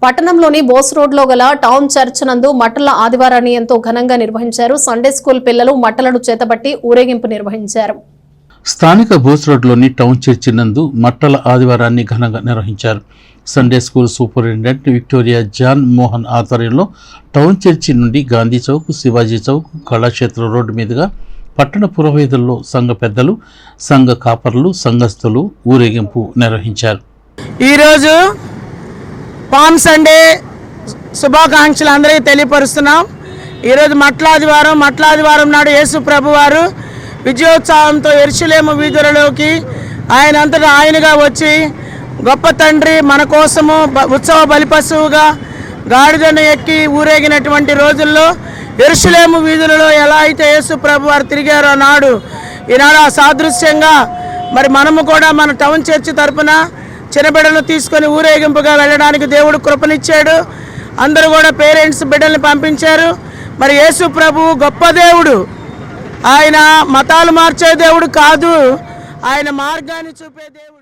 పట్టణంలోని బోస్ రోడ్లో గల టౌన్ చర్చ్ నందు మట్టల ఆదివారాన్ని ఎంతో ఘనంగా నిర్వహించారు. సండే స్కూల్ పిల్లలు మట్టలను చేతబట్టి ఊరేగింపు నిర్వహించారు. స్థానిక బోస్ రోడ్లోని టౌన్ చర్చి నందు మట్టల ఆదివారాన్ని ఘనంగా నిర్వహించారు. Sunday school superintendent Victoria John Mohan ఆధ్వర్యంలో టౌన్ చర్చి నుండి గాంధీ చౌక్, శివాజీ చౌక్, కళాక్షేత్ర రోడ్డు మీదుగా పట్టణ పురోహితుల్లో సంఘ పెద్దలు, సంఘ కాపర్లు, సంఘస్థులు ఊరేగింపు నిర్వహించారు. ఈరోజు పామ్ సండే శుభాకాంక్షలు అందరికీ తెలియపరుస్తున్నాం. ఈరోజు మట్లాదివారం నాడు యేసు ప్రభువారు విజయోత్సవంతో యెరూషలేము వీధులలోకి ఆయనంతటా ఆయనగా వచ్చి గొప్ప తండ్రి మన కోసము ఉత్సవ బలిపశువుగా గాడిదను ఎక్కి ఊరేగినటువంటి రోజుల్లో యెరూషలేము వీధులలో ఎలా అయితే యేసు ప్రభువారు తిరిగారో ఈనాడు ఆ సాదృశ్యంగా మరి మనము కూడా మన టౌన్ చర్చి తరపున చిన్నబిడ్డలను తీసుకొని ఊరేగింపుగా వెళ్ళడానికి దేవుడు కృపనిచ్చాడు. అందరూ కూడా పేరెంట్స్ బిడ్డల్ని పంపించారు. మరి యేసు ప్రభువు గొప్ప దేవుడు. ఆయన మతాలు మార్చే దేవుడు కాదు, ఆయన మార్గాన్ని చూపే దేవుడు.